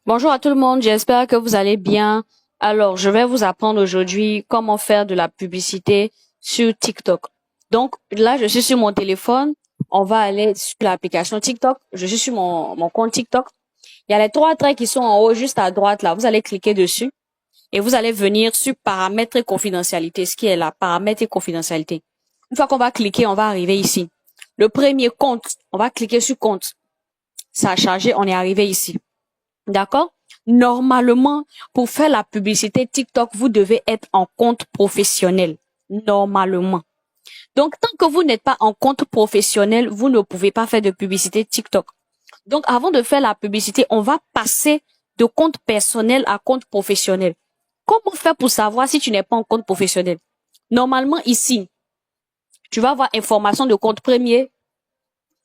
Bonjour à tout le monde, j'espère que vous allez bien. Alors, je vais vous apprendre aujourd'hui comment faire de la publicité sur TikTok. Donc, là, je suis sur mon téléphone. On va aller sur l'application TikTok. Je suis sur mon compte TikTok. Il y a les trois traits qui sont en haut, juste à droite, là. Vous allez cliquer dessus et vous allez venir sur paramètres et confidentialité, ce qui est là, paramètres et confidentialité. Une fois qu'on va cliquer, on va arriver ici. Le premier compte, on va cliquer sur compte. Ça a chargé, on est arrivé ici. D'accord? Normalement, pour faire la publicité TikTok, vous devez être en compte professionnel. Normalement. Donc, tant que vous n'êtes pas en compte professionnel, vous ne pouvez pas faire de publicité TikTok. Donc, avant de faire la publicité, on va passer de compte personnel à compte professionnel. Comment faire pour savoir si tu n'es pas en compte professionnel? Normalement, ici, tu vas avoir information de compte premier,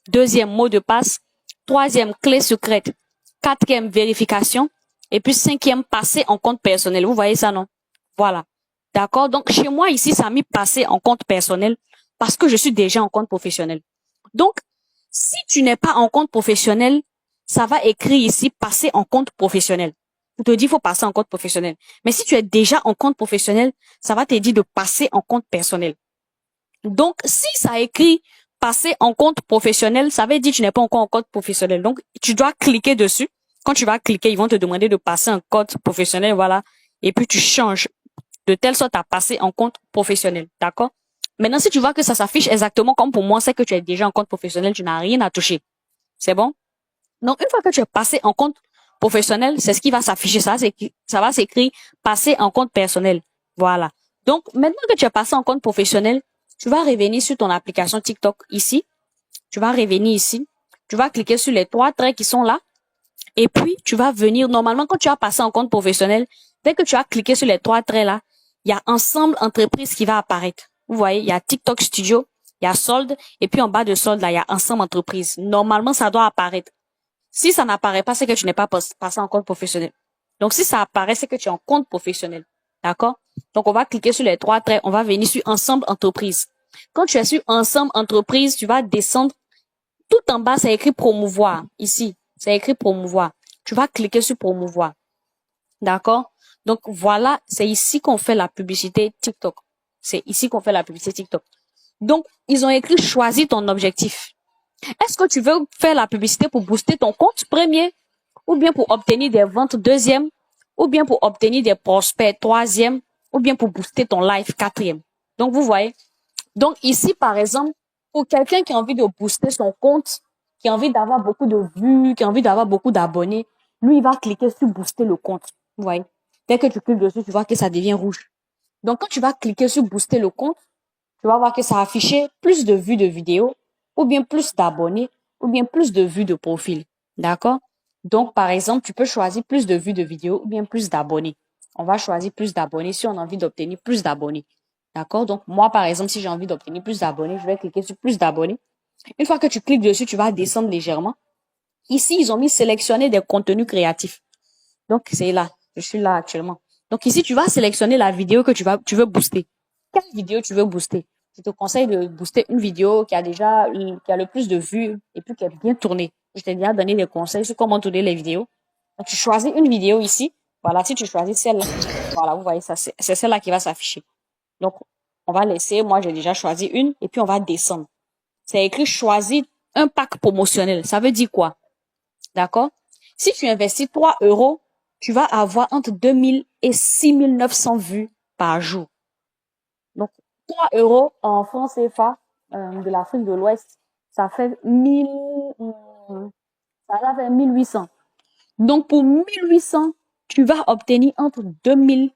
deuxième mot de passe, troisième clé secrète, quatrième vérification, et puis cinquième passer en compte personnel. Vous voyez ça, non? Voilà. D'accord? Donc, chez moi, ici, ça a mis passer en compte personnel parce que je suis déjà en compte professionnel. Donc, si tu n'es pas en compte professionnel, ça va écrire ici passer en compte professionnel. On te dit, il faut passer en compte professionnel. Mais si tu es déjà en compte professionnel, ça va te dire de passer en compte personnel. Donc, si ça écrit passer en compte professionnel, ça veut dire que tu n'es pas encore en compte professionnel. Donc, tu dois cliquer dessus. Quand tu vas cliquer, ils vont te demander de passer en compte professionnel, voilà. Et puis, tu changes de telle sorte à passer en compte professionnel. D'accord? Maintenant, si tu vois que ça s'affiche exactement comme pour moi, c'est que tu es déjà en compte professionnel, tu n'as rien à toucher. C'est bon? Donc, une fois que tu es passé en compte professionnel, c'est ce qui va s'afficher. Ça va s'écrire passer en compte personnel. Voilà. Donc, maintenant que tu es passé en compte professionnel, tu vas revenir sur ton application TikTok ici. Tu vas revenir ici. Tu vas cliquer sur les trois traits qui sont là. Et puis, tu vas venir, normalement, quand tu as passé en compte professionnel, dès que tu as cliqué sur les trois traits là, il y a ensemble entreprise qui va apparaître. Vous voyez, il y a TikTok Studio, il y a solde, et puis en bas de solde là, il y a ensemble entreprise. Normalement, ça doit apparaître. Si ça n'apparaît pas, c'est que tu n'es pas passé en compte professionnel. Donc, si ça apparaît, c'est que tu es en compte professionnel. D'accord? Donc, on va cliquer sur les trois traits. On va venir sur ensemble entreprise. Quand tu es sur ensemble entreprise, tu vas descendre. Tout en bas, c'est écrit promouvoir. Ici, c'est écrit promouvoir. Tu vas cliquer sur promouvoir. D'accord? Donc, voilà, c'est ici qu'on fait la publicité TikTok. C'est ici qu'on fait la publicité TikTok. Donc, ils ont écrit choisis ton objectif. Est-ce que tu veux faire la publicité pour booster ton compte premier, ou bien pour obtenir des ventes deuxième, ou bien pour obtenir des prospects troisième, ou bien pour booster ton live quatrième? Donc, vous voyez. Donc, ici, par exemple, pour quelqu'un qui a envie de booster son compte, qui a envie d'avoir beaucoup de vues, qui a envie d'avoir beaucoup d'abonnés, lui, il va cliquer sur booster le compte. Vous voyez. Dès que tu cliques dessus, tu vois que ça devient rouge. Donc, quand tu vas cliquer sur booster le compte, tu vas voir que ça a affiché plus de vues de vidéos, ou bien plus d'abonnés, ou bien plus de vues de profil. D'accord? Donc, par exemple, tu peux choisir plus de vues de vidéos ou bien plus d'abonnés. On va choisir plus d'abonnés si on a envie d'obtenir plus d'abonnés. D'accord? Donc, moi, par exemple, si j'ai envie d'obtenir plus d'abonnés, je vais cliquer sur plus d'abonnés. Une fois que tu cliques dessus, tu vas descendre légèrement. Ici, ils ont mis sélectionner des contenus créatifs. Donc, c'est là. Je suis là actuellement. Donc, ici, tu vas sélectionner la vidéo que tu veux booster. Quelle vidéo tu veux booster? Je te conseille de booster une vidéo qui a le plus de vues et puis qui est bien tournée. Je t'ai déjà donné des conseils sur comment tourner les vidéos. Donc, tu choisis une vidéo ici. Voilà, si tu choisis celle-là, voilà, vous voyez ça, c'est celle-là qui va s'afficher. Donc, on va laisser, moi j'ai déjà choisi une et puis on va descendre. C'est écrit choisis un pack promotionnel. Ça veut dire quoi? D'accord? Si tu investis 3 euros, tu vas avoir entre 2000 et 6900 vues par jour. Donc, 3 euros en francs CFA de l'Afrique de l'Ouest, ça fait 1800. Donc, pour 1800, tu vas obtenir entre 2000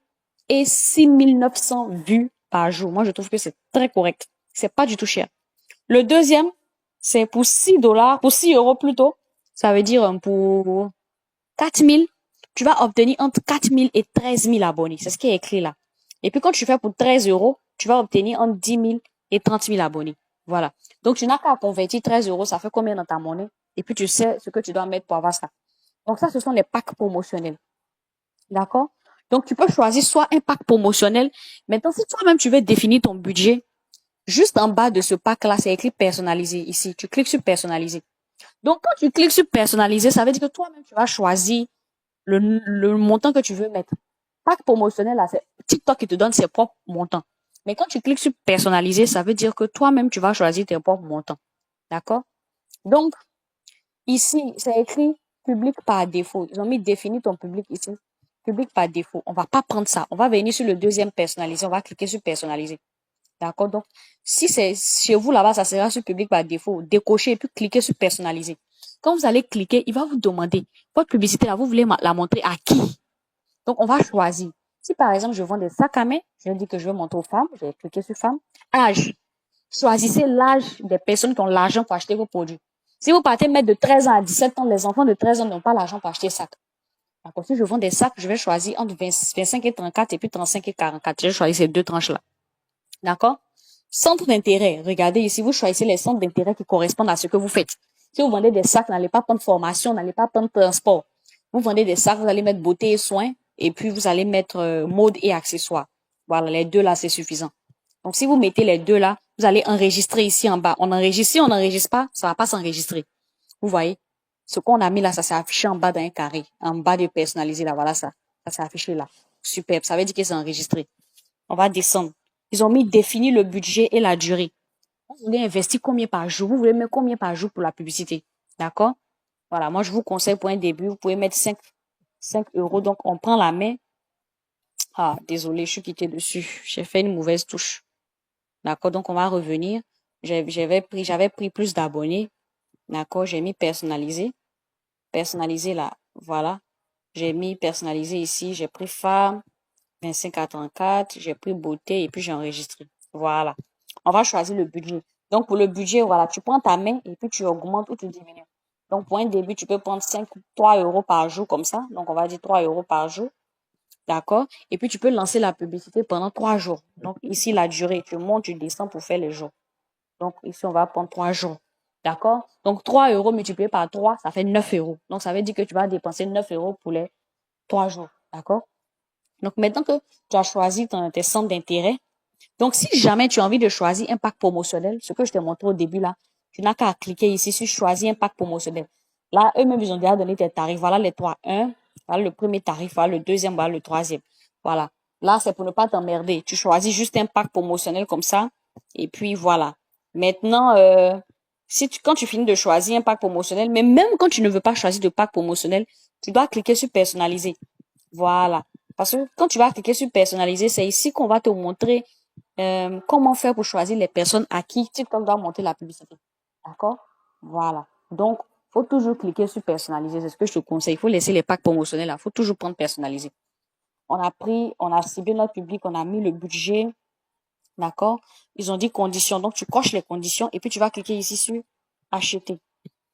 et 6900 vues par jour. Moi, je trouve que c'est très correct. C'est pas du tout cher. Le deuxième, c'est pour 6 dollars, pour 6 euros plutôt. Ça veut dire pour 4000, tu vas obtenir entre 4000 et 13 000 abonnés. C'est ce qui est écrit là. Et puis quand tu fais pour 13 euros, tu vas obtenir entre 10 000 et 30 000 abonnés. Voilà. Donc tu n'as qu'à convertir 13 euros, ça fait combien dans ta monnaie? Et puis tu sais ce que tu dois mettre pour avoir ça. Donc ça, ce sont les packs promotionnels. D'accord? Donc tu peux choisir soit un pack promotionnel. Maintenant, si toi-même tu veux définir ton budget, juste en bas de ce pack-là, c'est écrit personnalisé ici. Tu cliques sur personnaliser. Donc quand tu cliques sur personnaliser, ça veut dire que toi-même tu vas choisir le montant que tu veux mettre. Pack promotionnel, là, c'est TikTok qui te donne ses propres montants. Mais quand tu cliques sur personnaliser, ça veut dire que toi-même, tu vas choisir tes propres montants. D'accord? Donc, ici, c'est écrit public par défaut. Ils ont mis définir ton public ici. Public par défaut. On va pas prendre ça. On va venir sur le deuxième personnalisé. On va cliquer sur personnaliser. D'accord? Donc, si c'est chez vous là-bas, ça sera sur public par défaut. Décochez et puis cliquez sur personnaliser. Quand vous allez cliquer, il va vous demander votre publicité là, vous voulez la montrer à qui? Donc, on va choisir. Si par exemple, je vends des sacs à main, je dis que je veux montrer aux femmes. Je vais cliquer sur femmes. Âge. Choisissez l'âge des personnes qui ont l'argent pour acheter vos produits. Si vous partez mettre de 13 ans à 17 ans, les enfants de 13 ans n'ont pas l'argent pour acheter sacs. D'accord? Si je vends des sacs, je vais choisir entre 25 et 34 et puis 35 et 44. Je vais choisir ces deux tranches-là. D'accord? Centre d'intérêt. Regardez ici, vous choisissez les centres d'intérêt qui correspondent à ce que vous faites. Si vous vendez des sacs, n'allez pas prendre formation, n'allez pas prendre transport. Vous vendez des sacs, vous allez mettre beauté et soins, et puis vous allez mettre mode et accessoires. Voilà, les deux là, c'est suffisant. Donc, si vous mettez les deux là, vous allez enregistrer ici en bas. On enregistre, si on n'enregistre pas, ça va pas s'enregistrer. Vous voyez? Ce qu'on a mis là, ça s'est affiché en bas d'un carré. En bas de personnalisé là, voilà ça. Ça s'est affiché là. Superbe. Ça veut dire que c'est enregistré. On va descendre. Ils ont mis définir le budget et la durée. Vous voulez investir combien par jour? Vous voulez mettre combien par jour pour la publicité? D'accord? Voilà. Moi, je vous conseille pour un début, vous pouvez mettre 5 euros. Donc, on prend la main. Ah, désolé, je suis quitté dessus. J'ai fait une mauvaise touche. D'accord? Donc, on va revenir. J'avais pris plus d'abonnés. D'accord? J'ai mis personnalisé. Personnalisé là. Voilà. J'ai mis personnalisé ici. J'ai pris femme, 25 à 34. J'ai pris beauté et puis j'ai enregistré. Voilà. On va choisir le budget. Donc, pour le budget, voilà, tu prends ta main et puis tu augmentes ou tu diminues. Donc, pour un début, tu peux prendre 3 euros par jour comme ça. Donc, on va dire 3 euros par jour. D'accord? Et puis, tu peux lancer la publicité pendant 3 jours. Donc, ici, la durée, tu montes, tu descends pour faire les jours. Donc, ici, on va prendre 3 jours. D'accord? Donc, 3 euros multiplié par 3, ça fait 9 euros. Donc, ça veut dire que tu vas dépenser 9 euros pour les 3 jours. D'accord? Donc, maintenant que tu as choisi tes centres d'intérêt, donc si jamais tu as envie de choisir un pack promotionnel, ce que je t'ai montré au début là, tu n'as qu'à cliquer ici sur choisir un pack promotionnel. Là, eux-mêmes, ils ont déjà donné tes tarifs. Voilà les trois. Voilà le premier tarif, voilà le deuxième, voilà le troisième. Voilà. Là, c'est pour ne pas t'emmerder. Tu choisis juste un pack promotionnel comme ça. Et puis, voilà. Maintenant, quand tu finis de choisir un pack promotionnel, mais même quand tu ne veux pas choisir de pack promotionnel, tu dois cliquer sur personnaliser. Voilà. Parce que quand tu vas cliquer sur personnaliser, c'est ici qu'on va te montrer comment faire pour choisir les personnes à qui TikTok doit monter la publicité. D'accord? Voilà. Donc, faut toujours cliquer sur personnaliser. C'est ce que je te conseille. Il faut laisser les packs promotionnels là. Faut toujours prendre personnaliser. On a ciblé notre public, on a mis le budget. D'accord? Ils ont dit conditions. Donc, tu coches les conditions et puis tu vas cliquer ici sur acheter.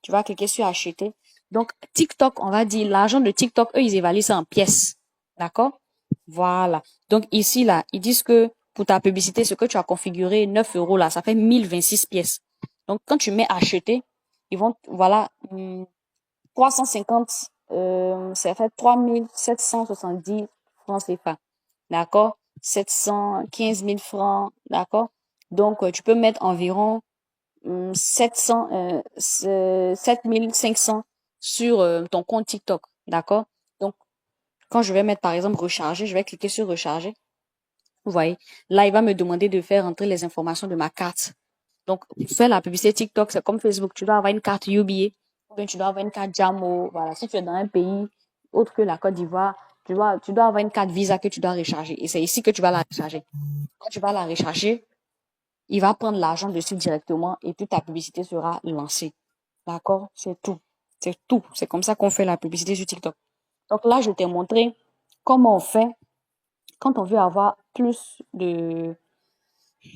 Tu vas cliquer sur acheter. Donc, TikTok, on va dire, l'argent de TikTok, eux, ils évaluent ça en pièces. D'accord? Voilà. Donc, ici, là, ils disent que pour ta publicité, ce que tu as configuré, 9 euros, là, ça fait 1026 pièces. Donc, quand tu mets acheter, ils vont, voilà, 350, ça fait 3770 francs CFA. D'accord? 715 000 francs. D'accord? Donc, tu peux mettre environ 7500 sur ton compte TikTok. D'accord? Donc, quand je vais mettre, par exemple, recharger, je vais cliquer sur recharger. Vous voyez? Là, il va me demander de faire entrer les informations de ma carte. Donc, pour faire la publicité TikTok, c'est comme Facebook. Tu dois avoir une carte UBA ou bien tu dois avoir une carte Jamo. Voilà. Si tu es dans un pays autre que la Côte d'Ivoire, tu dois avoir une carte Visa que tu dois recharger. Et c'est ici que tu vas la recharger. Quand tu vas la recharger, il va prendre l'argent dessus directement et puis ta publicité sera lancée. D'accord? C'est tout. C'est tout. C'est comme ça qu'on fait la publicité sur TikTok. Donc là, je t'ai montré comment on fait quand on veut avoir plus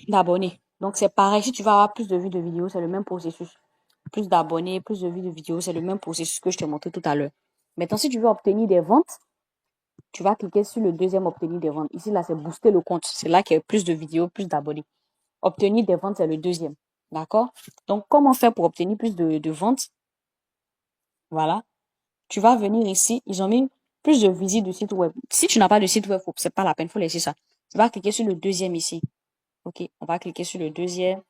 d'abonnés. Donc c'est pareil, si tu veux avoir plus de vues de vidéos, c'est le même processus. Plus d'abonnés, plus de vues de vidéos, c'est le même processus que je t'ai montré tout à l'heure. Maintenant, si tu veux obtenir des ventes, tu vas cliquer sur le deuxième obtenir des ventes. Ici, là, c'est booster le compte. C'est là qu'il y a plus de vidéos, plus d'abonnés. Obtenir des ventes, c'est le deuxième. D'accord? Donc, comment faire pour obtenir plus de ventes? Voilà. Tu vas venir ici. Ils ont mis plus de visites du site web. Si tu n'as pas de site web, c'est pas la peine, faut laisser ça. Tu vas cliquer sur le deuxième ici. OK, on va cliquer sur le deuxième.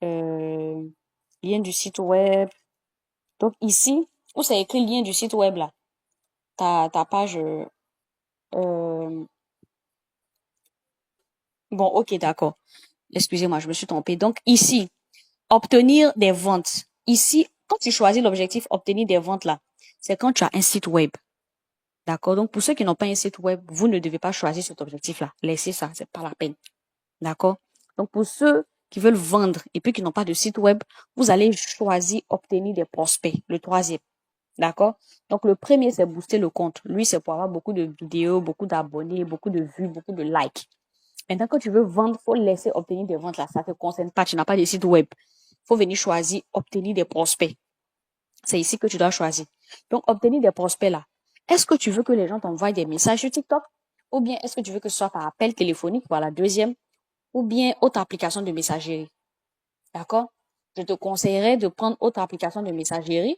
Lien du site web. Donc ici, où c'est écrit lien du site web là, ta page. Bon, ok, d'accord. Excusez-moi, je me suis trompée. Donc ici, obtenir des ventes. Ici, quand tu choisis l'objectif obtenir des ventes là, c'est quand tu as un site web. D'accord? Donc pour ceux qui n'ont pas un site web, vous ne devez pas choisir cet objectif-là. Laissez ça, c'est pas la peine. D'accord? Donc pour ceux qui veulent vendre et puis qui n'ont pas de site web, vous allez choisir obtenir des prospects, le troisième. D'accord? Donc le premier, c'est booster le compte. Lui, c'est pour avoir beaucoup de vidéos, beaucoup d'abonnés, beaucoup de vues, beaucoup de likes. Maintenant, quand tu veux vendre, faut laisser obtenir des ventes là. Ça te concerne pas. Tu n'as pas de site web. Faut venir choisir obtenir des prospects. C'est ici que tu dois choisir. Donc, obtenir des prospects là. Est-ce que tu veux que les gens t'envoient des messages sur TikTok? Ou bien est-ce que tu veux que ce soit par appel téléphonique? Voilà, deuxième. Ou bien autre application de messagerie. D'accord? Je te conseillerais de prendre autre application de messagerie,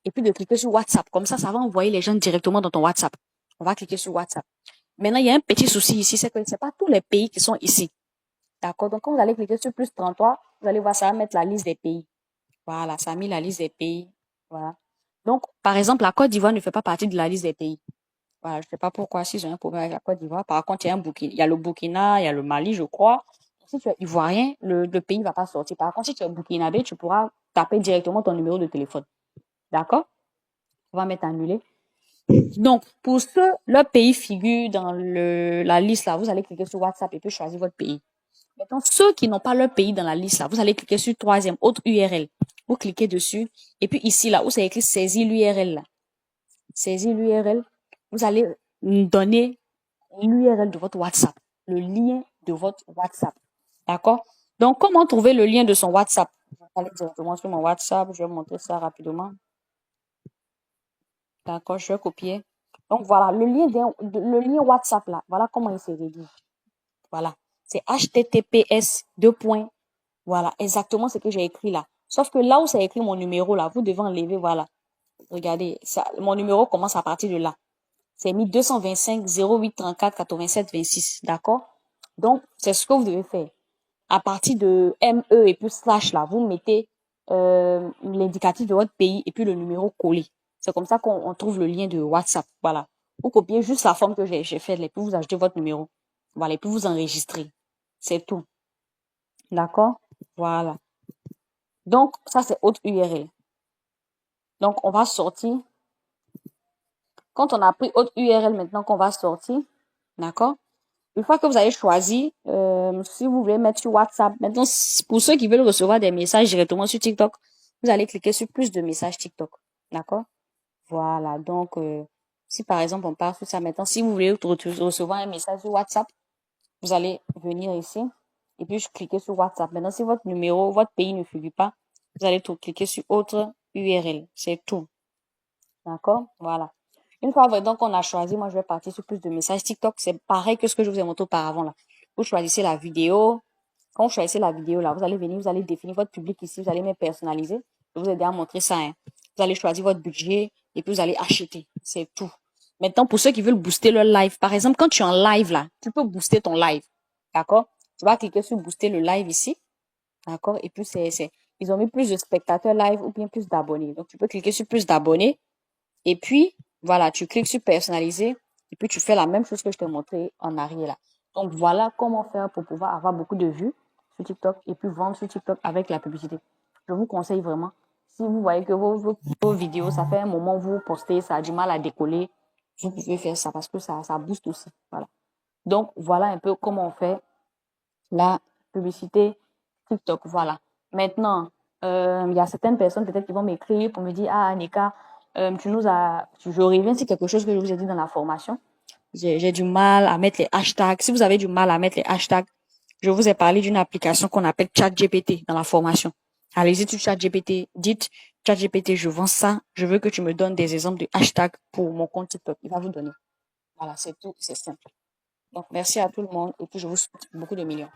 et puis de cliquer sur WhatsApp. Comme ça va envoyer les gens directement dans ton WhatsApp. On va cliquer sur WhatsApp. Maintenant, il y a un petit souci ici, c'est que c'est pas tous les pays qui sont ici. D'accord? Donc, quand vous allez cliquer sur plus 33, vous allez voir, ça va mettre la liste des pays. Voilà, ça a mis la liste des pays. Voilà. Donc, par exemple, la Côte d'Ivoire ne fait pas partie de la liste des pays. Voilà, je ne sais pas pourquoi, s'ils ont un problème avec la Côte d'Ivoire. Par contre, il y a le Burkina, il y a le Mali, je crois. Si tu es ivoirien, le pays ne va pas sortir. Par contre, si tu es burkinabé, tu pourras taper directement ton numéro de téléphone. D'accord? On va mettre annulé. Donc, pour ceux, leur pays figure dans la liste là, vous allez cliquer sur WhatsApp et puis choisir votre pays. Maintenant, ceux qui n'ont pas leur pays dans la liste là, vous allez cliquer sur troisième, autre URL. Vous cliquez dessus. Et puis ici là, où c'est écrit saisir l'URL là. Saisir l'URL. Vous allez donner l'URL de votre WhatsApp. Le lien de votre WhatsApp. D'accord? Donc, comment trouver le lien de son WhatsApp? Je vais aller directement sur mon WhatsApp. Je vais montrer ça rapidement. D'accord, je vais copier. Donc, voilà, le lien WhatsApp là. Voilà comment il se rédige. Voilà. C'est HTTPS 2. Voilà, exactement ce que j'ai écrit là. Sauf que là où c'est écrit mon numéro là, vous devez enlever, voilà. Regardez, ça, mon numéro commence à partir de là. C'est mis 225 08 34 87 26. D'accord? Donc, c'est ce que vous devez faire. À partir de ME et puis slash là, vous mettez l'indicatif de votre pays et puis le numéro collé. C'est comme ça qu'on trouve le lien de WhatsApp. Voilà. Vous copiez juste la forme que j'ai faite et puis vous ajoutez votre numéro. Voilà, et puis vous enregistrez. C'est tout. D'accord? Voilà. Donc, ça, c'est autre URL. Donc, on va sortir. Quand on a pris autre URL maintenant qu'on va sortir, d'accord? Une fois que vous avez choisi, si vous voulez mettre sur WhatsApp, maintenant, pour ceux qui veulent recevoir des messages directement sur TikTok, vous allez cliquer sur plus de messages TikTok. D'accord? Voilà. Donc, si par exemple, on part sur ça maintenant, si vous voulez recevoir un message sur WhatsApp, vous allez venir ici et puis cliquer sur WhatsApp. Maintenant, si votre numéro, votre pays ne figure pas, vous allez cliquer sur autre URL. C'est tout. D'accord? Voilà. Une fois donc on a choisi, moi je vais partir sur plus de messages TikTok. C'est pareil que ce que je vous ai montré auparavant là. Vous choisissez la vidéo. Quand vous choisissez la vidéo là, vous allez venir, vous allez définir votre public ici, vous allez même personnaliser. Je vous ai déjà montré ça. Hein. Vous allez choisir votre budget et puis vous allez acheter. C'est tout. Maintenant, pour ceux qui veulent booster leur live, par exemple, quand tu es en live là, tu peux booster ton live. D'accord? Tu vas cliquer sur booster le live ici. D'accord? Et puis ils ont mis plus de spectateurs live ou bien plus d'abonnés. Donc tu peux cliquer sur plus d'abonnés. Et puis, voilà, tu cliques sur personnaliser et puis tu fais la même chose que je t'ai montré en arrière là. Donc, voilà comment faire pour pouvoir avoir beaucoup de vues sur TikTok et puis vendre sur TikTok avec la publicité. Je vous conseille vraiment, si vous voyez que vos vidéos, ça fait un moment où vous postez, ça a du mal à décoller, vous pouvez faire ça parce que ça booste aussi. Voilà. Donc, voilà un peu comment on fait la publicité TikTok. Voilà. Maintenant, il y a certaines personnes peut-être qui vont m'écrire pour me dire, ah, Nika, je reviens sur quelque chose que je vous ai dit dans la formation. J'ai du mal à mettre les hashtags. Si vous avez du mal à mettre les hashtags, je vous ai parlé d'une application qu'on appelle ChatGPT dans la formation. Allez-y sur ChatGPT, dites ChatGPT, je vends ça, je veux que tu me donnes des exemples de hashtags pour mon compte TikTok. Il va vous donner. Voilà, c'est tout, c'est simple. Donc, merci à tout le monde et puis je vous souhaite beaucoup de millions.